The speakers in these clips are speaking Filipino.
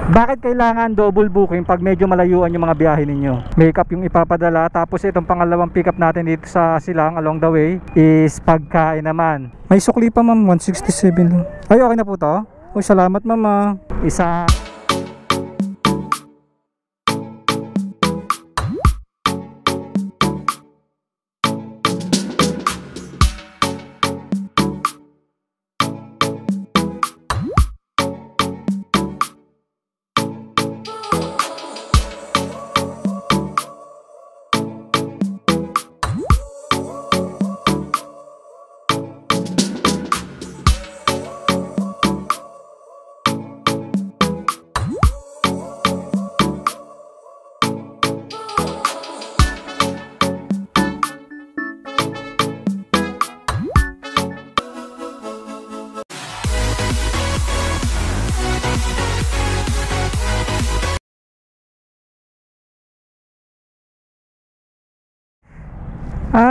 Bakit kailangan double booking pag medyo malayuan yung mga biyahe ninyo? Makeup yung ipapadala, tapos itong pangalawang pick up natin dito sa Silang along the way is pagkain naman. May sukli pa ma'am, 167 lang. Ay, okay na po to? Uy, salamat mama. Isa.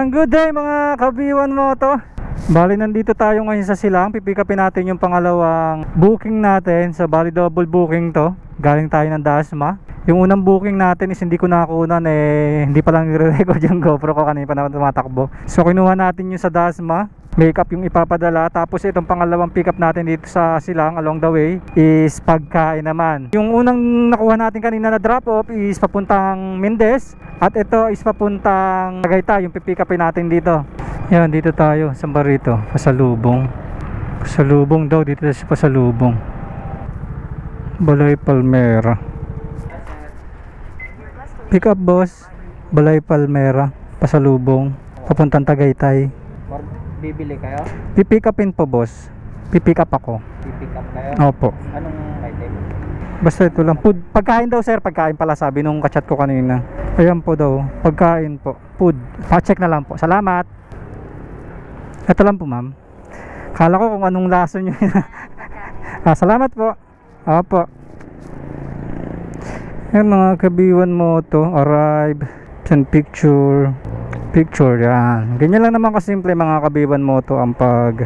Good day mga kabiwan mo to. Bali nandito tayo ngayon sa Silang. Pipick upin natin yung pangalawang booking natin. Sa bali double booking to. Galing tayo ng Dasma. Yung unang booking natin is hindi ko nakunan hindi pa lang nire-record yung GoPro ko kanina pa naman tumatakbo. So kinuha natin yung sa Dasma. Makeup yung ipapadala, tapos itong pangalawang pick up natin dito sa Silang along the way is pagkain naman. Yung unang nakuha natin kanina na drop off is papuntang Mendez, at ito is papuntang Tagaytay yung pipick upin natin dito. Yan, dito tayo sa Barito, Pasalubong. Pasalubong daw, dito sa Pasalubong. Balay Palmera. Pick up boss, Balay Palmera, Pasalubong, papuntang Tagaytay. Bibili kayo? Pipick upin po boss. Pipick up ako. Pipick up kayo? Opo. Anong item? Basta ito lang. Food. Pagkain daw sir. Pagkain pala sabi nung kachat ko kanina. Ayan po daw. Pagkain po. Food. Pa-check na lang po. Salamat. Ito lang po ma'am. Kala ko kung anong laso nyo. Salamat po. Opo. Ayan mga kabiwan mo to. Arrive. Send picture. Picture yan. Ganyan lang naman kasimple mga kabiwan mo to ang pag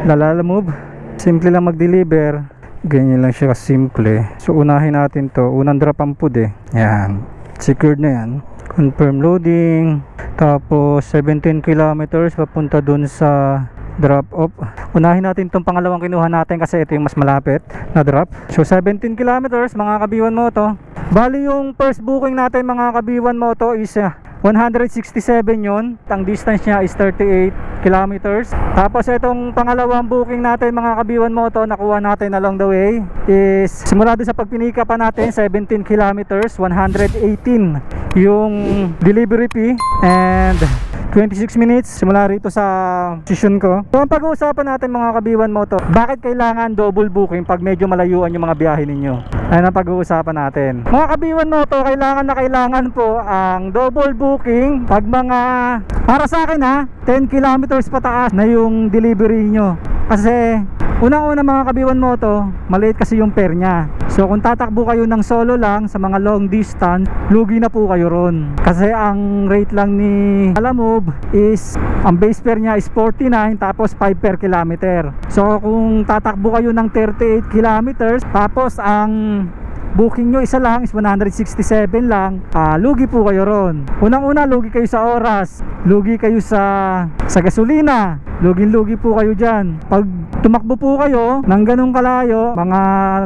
lalamove. Simple lang mag-deliver. Ganyan lang siya kasimple. So unahin natin to. Unang drop ang food yan. Secured na yan. Confirm loading. Tapos 17 kilometers papunta dun sa drop off. Unahin natin itong pangalawang kinuha natin kasi ito yung mas malapit na drop. So 17 kilometers mga kabiwan mo to. Bali yung first booking natin mga kabiwan mo to is 167 yun. Ang distance niya is 38 kilometers. Tapos itong pangalawang booking natin mga kabiwan mo to, nakuha natin along the way is simula doon sa pagpinika pa natin 17 kilometers, 118 yung delivery fee and 26 minutes simula rito sa session ko. So ang pag-uusapan natin mga kabiwan mo to, bakit kailangan double booking pag medyo malayuan yung mga biyahe ninyo? Ayun ang pag-uusapan natin. Mga kabiwan mo to, kailangan po ang double booking pag mga, para sa akin 10 kilometers pataas na yung delivery nyo. Kasi unang-una mga kabiwan mo to, maliit kasi yung fare nya. So kung tatakbo kayo ng solo lang sa mga long distance, lugi na po kayo ron. Kasi ang rate lang ni Lalamove is, ang base fare nya is 49 tapos 5 per kilometer. So kung tatakbo kayo ng 38 kilometers tapos ang booking nyo isa lang is 167 lang, lugi po kayo ron. Unang-una, lugi kayo sa oras, lugi kayo sa gasolina, lugi po kayo dyan. Pag tumakbo po kayo ng ganong kalayo, mga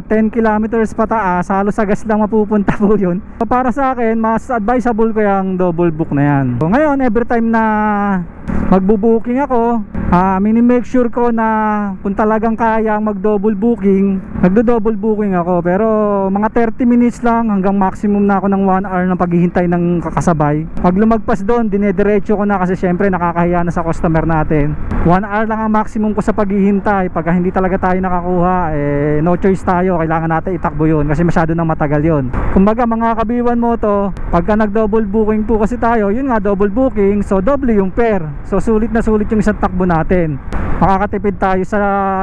10 kilometers pataas, halos sa gas lang mapupunta po yun. So para sa akin, mas advisable ko yung double book na yan. So ngayon, every time na magbo-booking ako, mini-make sure ko na kung talagang kaya mag-double booking, nagdo-double booking ako. Pero mga 30 minutes lang hanggang maximum na ako ng 1 hour ng paghihintay ng kakasabay. Pag lumagpas doon, dinediretso ko na kasi syempre nakakahiya na sa customer natin. 1 hour lang ang maximum ko sa paghihintay. Pagka hindi talaga tayo nakakuha, no choice tayo, kailangan natin itakbo yun kasi masyado nang matagal yun. Kumbaga mga kabiwan mo to, pagka nag-double booking po kasi tayo, yun nga double booking, so double yung fare. So sulit na sulit yung isang takbo natin. Makakatipid tayo sa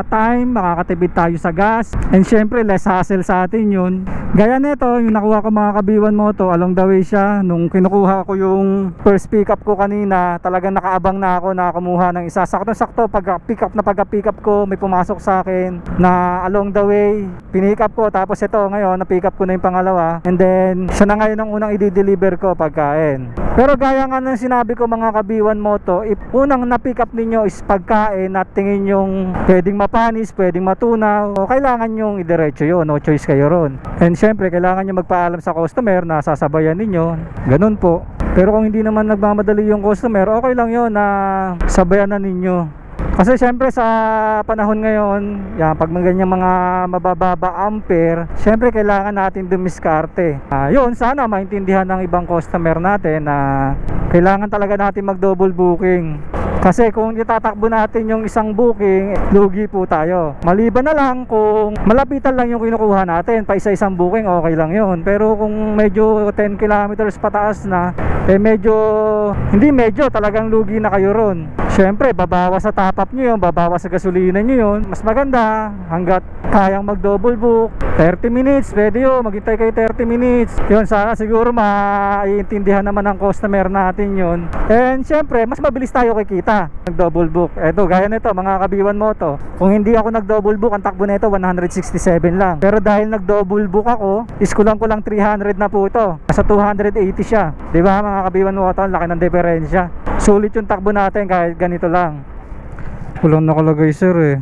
time, makakatipid tayo sa gas, and syempre less hassle sa atin yun. Gaya nito, yung nakuha ko mga kabiwan moto, along the way siya. Nung kinukuha ko yung first pick up ko kanina, talagang nakaabang na ako na kumuha ng isa. Sakto-sakto, pagka-pick up ko, may pumasok sa akin na along the way, pinick up ko. Tapos ito, ngayon, na-pick up ko na yung pangalawa. And then, siya na ngayon ang unang i-deliver ko pagkain. Pero gaya nga ng sinabi ko mga kabiwan moto, if unang na-pick up ninyo is pagkain at tingin yung pwedeng mapanis, pwedeng matunaw, o kailangan yung idiretso yun, no choice kayo ron. And syempre, kailangan nyo magpaalam sa customer na sasabayan ninyo. Ganun po. Pero kung hindi naman nagmamadali yung customer, okay lang yun na sabayan na ninyo. Kasi syempre sa panahon ngayon, yan, pag ganyan mga mabababa ampere, syempre kailangan natin dumiskarte. Yun, sana maintindihan ng ibang customer natin na kailangan talaga natin mag double booking. Kasi kung itatakbo natin yung isang booking, lugi po tayo. Maliban na lang kung malapitan lang yung kinukuha natin, pa isa-isang booking, okay lang yun. Pero kung medyo 10 kilometers pataas na, talagang lugi na kayo ron. Syempre, babawas sa top up nyo yun, babawas sa gasolina nyo yun. Mas maganda, hanggat kayang mag double book, 30 minutes, pwede yun, maghintay kayo 30 minutes. Yun, sana siguro maiintindihan naman ng customer natin yun. And syempre, mas mabilis tayo kikita nag double book. Eto, gaya nito mga kabiwan moto, kung hindi ako nag double book, ang takbo nito 167 lang. Pero dahil nag double book ako, is kulang 300 na po ito. Nasa 280 siya. Diba mga kabiwan moto, ang laki ng diferensya. Sulit yung takbo natin kahit ganito lang. Walang nakalagay sir eh.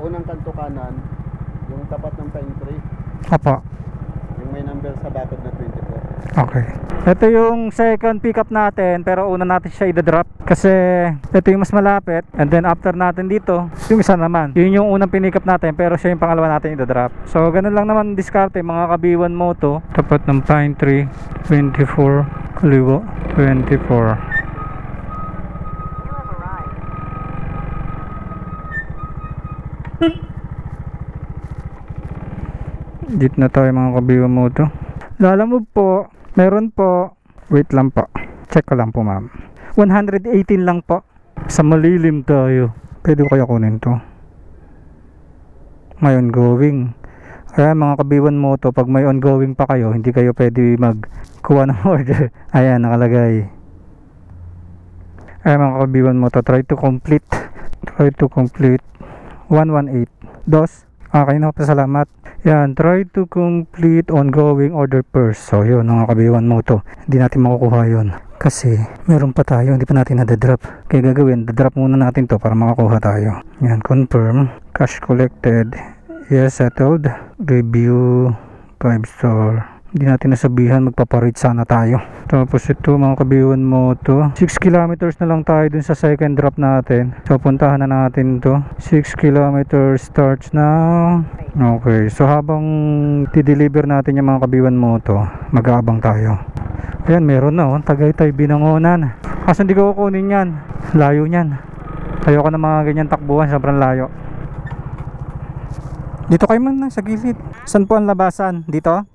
Unang kanto kanan, yung tapat ng pine tree, Apa. yung may number sa bakod na 24. Okay. Ito yung second pickup natin, pero una natin siya i-drop kasi ito yung mas malapit. And then after natin dito, yung isa naman. Yun yung unang pinick up natin, pero siya yung pangalawa natin i-drop. So ganun lang naman diskarte mga kabiwan moto. Tapat ng pine tree, 24, kaliwa, 24. Dito na tayo mga kabiwan moto. Lalamove po, meron po. Wait lang po, check ko lang po ma'am. 118 lang po. Sa malilim tayo. Pwede ko kaya kunin to? May ongoing. Kaya mga kabiwan moto, pag may ongoing pa kayo, hindi kayo pwede magkuha ng order. Ayan, nakalagay. Ayan mga kabiwan moto, try to complete 118 dos. Okay na po, salamat. Yan, try to complete ongoing order first. So yun mga kabiwan moto, hindi natin makukuha yun kasi meron pa tayo, hindi pa natin nadadrop. Kaya gagawin, dadrop muna natin to para makakuha tayo. Yan, confirm, cash collected, yes, settled, review 5 star. Hindi natin nasabihan, magpaparate sana tayo. Tapos ito mga kabiwan moto, 6 kilometers na lang tayo dun sa second drop natin. So puntahan na natin to. 6 kilometers starts now. Okay, so habang ti-deliver natin yung mga kabiwan moto, mag-aabang tayo. Ayan, meron na oh, Tagaytay, Binangonan. Kaso hindi ko kukunin yan, layo nyan. Ayoko na mga ganyan takbuhan, sobrang layo. Dito kayo man sa gilid. Saan po ang labasan? Dito?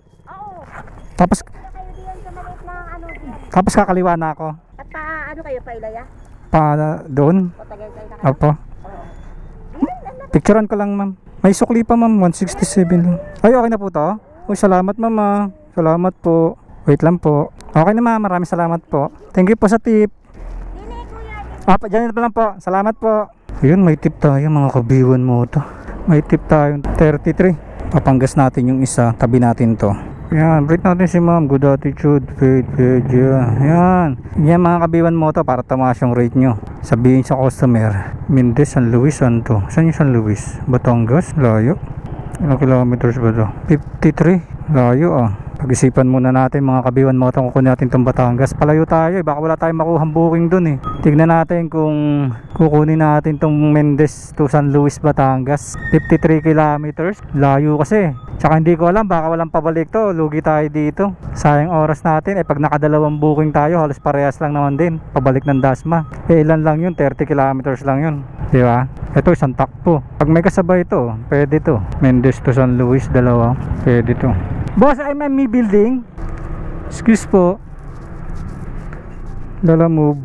Tapos kakaliwa na ako. At ano kayo, Pailaya? Doon? Tagaytay na kayo? Opo. Picturean ko lang ma'am. May sukli pa ma'am, 167 lang. Ay, okay na po to? Uy, salamat ma'am. Salamat po. Wait lang po. Okay na ma'am, maraming salamat po. Thank you po sa tip. Dyan na lang po. Salamat po. Ayun, may tip tayo mga kabiwan mo to. May tip tayo, 33. Papanggas natin yung isa, tabi natin to. Yan, rate natin si ma'am. Good attitude, faith, yan. Yan mga kabiwan mo to para tumaas yung rate nyo. Sabihin sa customer, Mendez, San Luis, saan to? Saan yung San Luis? Batangas? Layo. Ilang kilometers ba to? 53. Layo ah. Pag-isipan muna natin mga kabiwan mo kung kukunin natin itong Batangas. Palayo tayo baka wala tayong makuhang booking dun eh. Tignan natin kung kukunin natin itong Mendez to San Luis, Batangas. 53 kilometers. Layo kasi. Tsaka hindi ko alam, baka walang pabalik to. Lugi tayo dito. Sayang oras natin. Pag nakadalawang booking tayo, halos parehas lang naman din. Pabalik ng Dasma. Ilan lang yun? 30 kilometers lang yun. Diba? Ito isang takpo. Pag may kasabay ito, pwede to. Mendez to San Luis, dalawa. Pwede to. Boss, MME building. Excuse po. Lalamove.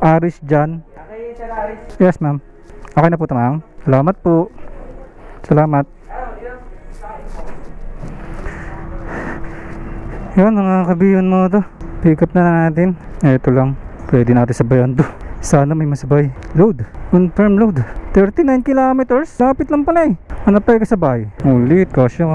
Aris dyan. Okay, sir Aris. Yes ma'am. Okay na po ito ma'am. Salamat po. Salamat. Yun, mga kabiyon mo to. Pick up na natin. Ito lang. Pwede natin sabayan to. Sana may masabay. Load. Confirm load. 39 kilometers. Lapit lang pala eh. Ano pa yung kasabay? Ulit. Kasya.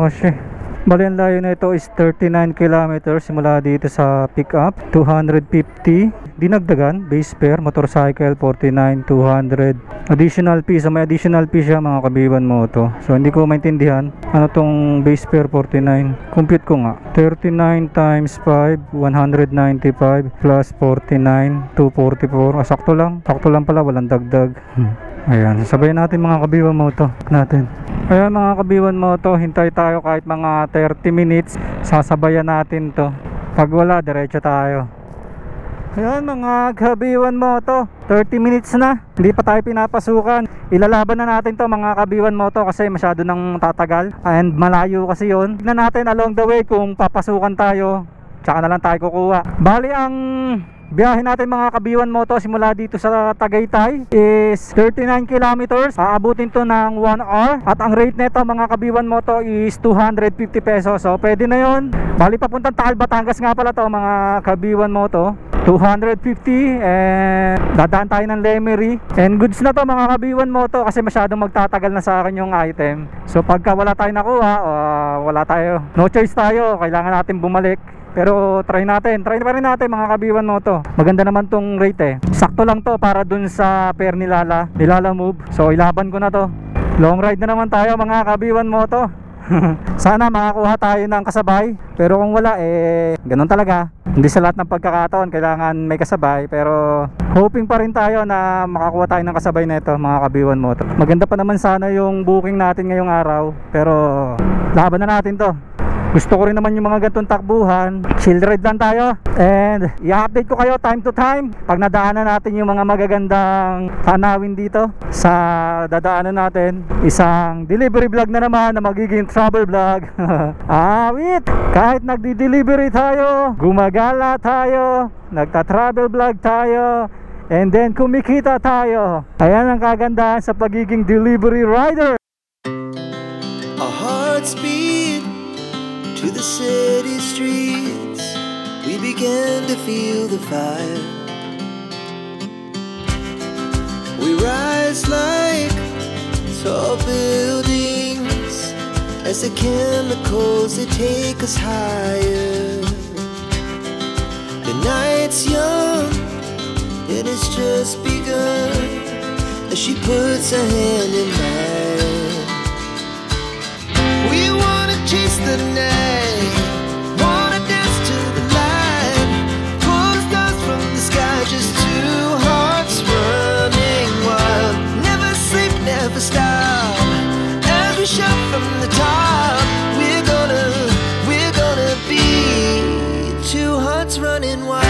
Bali ang layo na ito is 39 kilometers simula dito sa pick up. 250 dinagdagan base fare, motorcycle 49, 200 additional fee. So may additional fee siya mga kabiwan mo to. So hindi ko maintindihan ano tong base fare 49. Compute ko nga. 39 times 5 195 plus 49 244. Sakto lang. Sakto lang pala, walang dagdag. Ayan, sabayan natin mga kabiwan mo to natin. Ayan mga kabiwan mo to, hintay tayo kahit mga 30 minutes. Sasabayan natin to. Pag wala, diretso tayo. Ayan mga kabiwan mo to, 30 minutes na. Hindi pa tayo pinapasukan. Ilalaban na natin to mga kabiwan mo to kasi masyado nang tatagal. And malayo kasi yon. Tignan natin along the way kung papasukan tayo. Tsaka na lang tayo kukuha. Bali ang biyahe natin mga kabiwan mo to simula dito sa Tagaytay is 39 kilometers. Aabutin to ng 1 hour. At ang rate nito mga kabiwan mo to is 250 pesos. So pwede na yon. Bali papuntang Taal, Batangas nga pala to mga kabiwan mo to. 250 and dadaan tayo ng Lemery. And goods na to mga kabiwan mo to kasi masyadong magtatagal na sa akin yung item. So pagka wala tayo nakuha, wala tayo, no choice tayo, kailangan natin bumalik. Pero try pa rin natin mga kabiwan mo to. Maganda naman tong rate eh. Sakto lang to para dun sa pair ni Lala Move. So ilaban ko na to. Long ride na naman tayo mga kabiwan mo to. Sana makakuha tayo ng kasabay. Pero kung wala ganun talaga. Hindi sa lahat ng pagkakataon kailangan may kasabay. Pero hoping pa rin tayo na makakuha tayo ng kasabay nito mga kabiwan mo to. Maganda pa naman sana yung booking natin ngayong araw. Pero laban na natin to. Gusto ko rin naman yung mga gantong takbuhan. Chill ride lang tayo. And i-update ko kayo time to time pag nadaanan natin yung mga magagandang tanawin dito sa dadaanan natin. Isang delivery vlog na naman na magiging travel vlog. Wait! Kahit nagdi-delivery tayo, gumagala tayo, nagta-travel vlog tayo, and then kumikita tayo. Ayan ang kagandahan sa pagiging delivery rider. Our hearts beat to the city streets, we began to feel the fire. We rise like tall buildings as the chemicals they take us higher. The night's young, it has just begun as she puts her hand in mine. We wanna chase the night, wanna dance to the light, pull the stars from the sky, just two hearts running wild. Never sleep, never stop, as we shout from the top. We're gonna be two hearts running wild.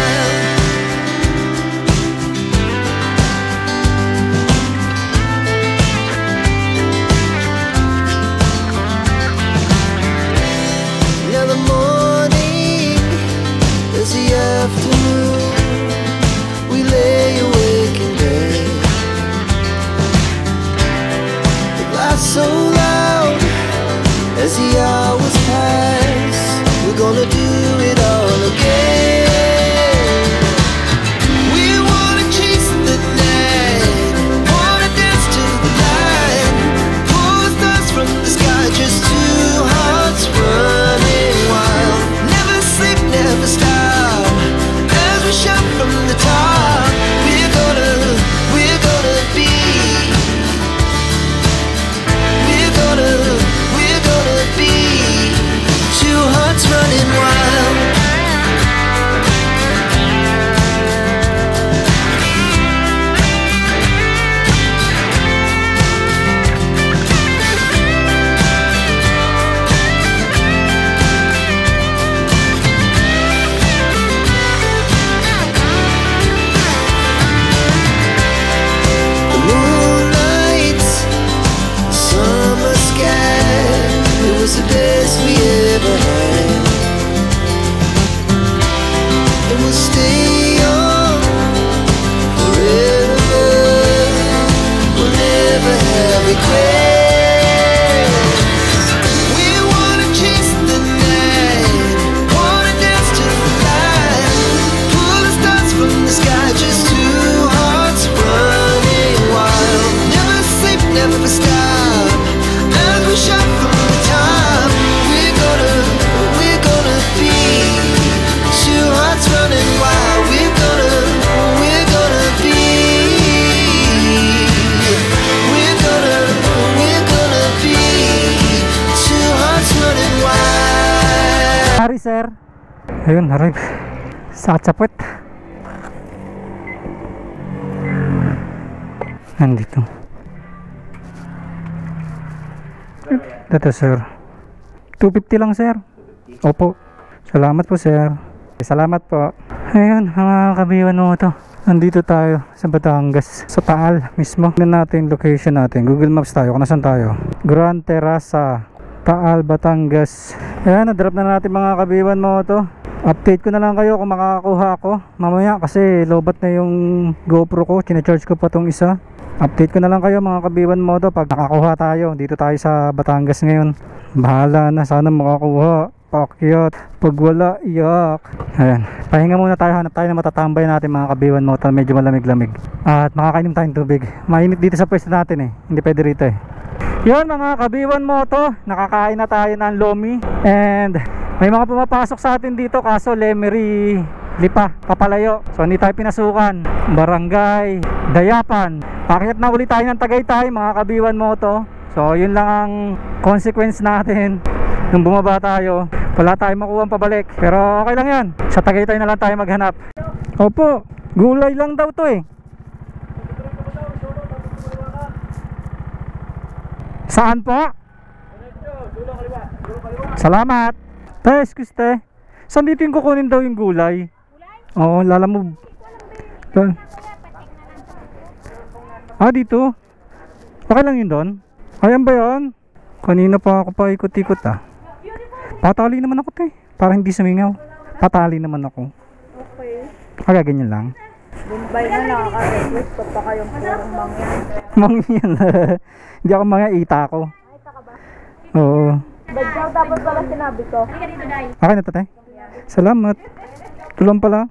Afternoon, we lay awake in bed. The laughs so loud as the hours pass. We're gonna do it all again. We wanna chase the night, wanna dance to the light, pull the stars from the sky, just two hearts running wild. Never sleep, never stop, shout from the top. We're gonna be, we're gonna be two hearts running wild. The best we ever had, and we'll stay young forever. We'll never have regrets. We wanna chase the night, wanna dance sir. Ayun, aray. Sakit sa puwet. Nandito. Dito sir. 250 lang sir. Opo. Salamat po sir. Salamat po. Ayun mga kabiwan mo to. Nandito tayo sa Batangas. Sa Taal mismo. Tignan natin location natin. Google Maps tayo. Kung nasan tayo. Grand Terraza, Taal, Batangas. Ayan, na-drop na natin mga kabiwan mo to. Update ko na lang kayo kung makakakuha ako mamaya kasi lobat na yung GoPro ko. Chine-charge ko pa tong isa. Update ko na lang kayo mga kabiwan mo to pag nakakuha tayo. Dito tayo sa Batangas ngayon. Bahala na, sana makakuha. Pakyat, pag wala, iyak. Ayan, pahinga muna tayo. Hanap tayo na matatambay natin mga kabiwan mo to. Medyo malamig-lamig. At makakainom tayong tubig. Mainit dito sa pwesto natin eh. Hindi pwede rito eh. Yun mga kabiwan mo to. Nakakain na tayo ng lomi. And may mga pumapasok sa atin dito kaso Lemery Lipa, papalayo. So hindi tayo pinasukan. Barangay Dayapan. Pakyat na ulit tayo ng Tagaytay mga kabiwan mo to. So yun lang ang consequence natin. Nung bumaba tayo, wala tayong makuha pabalik. Pero okay lang yan. Sa Tagaytay na lang tayo maghanap. Opo, gulay lang daw to eh. Saan po? Salamat. Te, excuse te. Saan dito yung kukunin daw yung gulay? Oo, lalamove. Ah, dito? Okay lang yun doon? Ayan ba yun? Kanina pa ako pa ikot-ikot ah. Patali naman ako te. Para hindi sumingaw. Patali naman ako. Okay. Kaya ganyan lang. Bombay na nakaka-request pa pa kayong purong mangyan. Mangyan. Hindi ako mga ita ko. Ita ka ba? Oo. Bagyaw dapat pala sinabi ko. Okay na to te. Salamat. Tulang pala.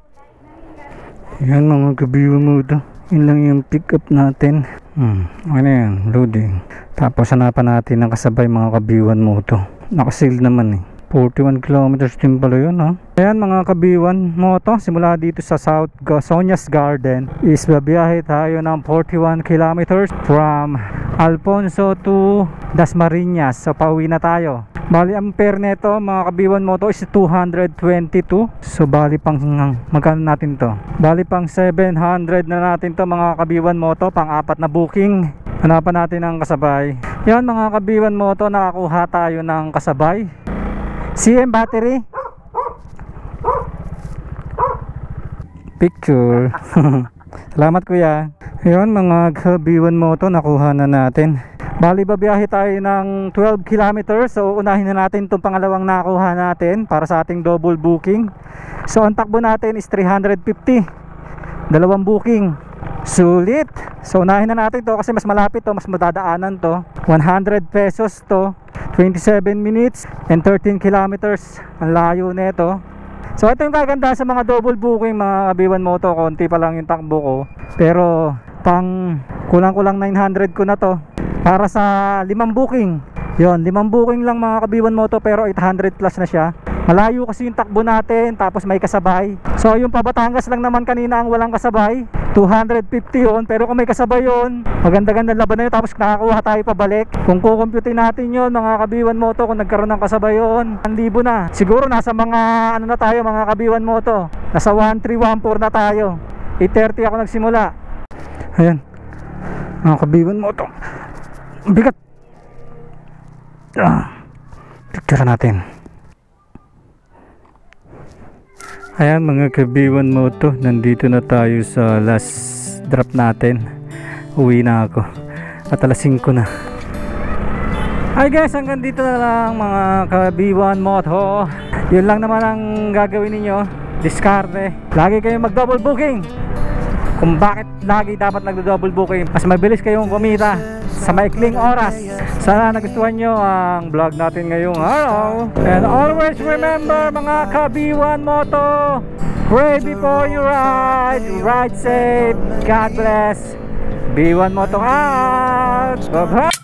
Yan mga kabiwan mo to. Yun lang yung pick up natin. Okay na yan. Loading. Tapos hanapan natin ang kasabay mga kabiwan mo to. Nakasil naman eh. 41 kilometers din pala yun ha. Ayan mga kabiwan mo to. Simula dito sa South Sonia's Garden is babiyahe tayo ng 41 kilometers from Alfonso to Dasmariñas. So pauwi na tayo. Bali ang fare neto mga kabiwan mo to is 222. So bali pang magkano natin to? Bali pang 700 na natin to mga kabiwan mo to. Pang apat na booking. Hanapan natin ang kasabay. Yan mga kabiwan mo to. Nakakuha tayo ng kasabay. CM battery. Picture. Salamat kuya. Yan mga kabiwan mo to. Nakuha na natin. Bali babiyahe tayo ng 12 kilometers. So unahin na natin itong pangalawang nakuha natin para sa ating double booking. So ang takbo natin is 350. Dalawang booking. Sulit. So unahin na natin to kasi mas malapit to, mas madadaanan to. 100 pesos to. 27 minutes and 13 kilometers. Ang layo nito. So ito yung kaganda sa mga double booking mga kabiwan mo to. Konti pa lang yung takbo ko. Pero pang kulang-kulang 900 ko na to. Para sa 5 booking. Yon, 5 booking lang mga kabiwan mo to pero 800 plus na siya. Malayo kasi yung takbo natin tapos may kasabay. So yung Batangas lang naman kanina ang walang kasabay. 250 yon, pero kung may kasabay yon, maganda-ganda laban na yun tapos nakakuha tayo pabalik. Kung kukumputin natin yon mga kabiwan mo to, kung nagkaroon ng kasabay yon, 1,000 na. Siguro nasa mga ano na tayo mga kabiwan mo to. Nasa 1314 na tayo. 8:30 ako nagsimula. Ayan. Mga kabiwan mo to. Bigat. Picture natin. Ayan mga kabiwan mo to. Nandito na tayo sa last drop natin. Uwi na ako. At alas 5 na. Hi guys, hanggang dito na lang mga kabiwan mo to. Yun lang naman ang gagawin ninyo. Diskarte. Lagi kayong mag double booking. Kung bakit lagi dapat nagdo-double booking, mas mabilis kayong kumita sa maikling oras. Sana nagustuhan nyo ang vlog natin ngayong araw. And always remember mga kabiwan mo to, pray before you ride. Ride safe. God bless. B1 Moto out. Bye bye.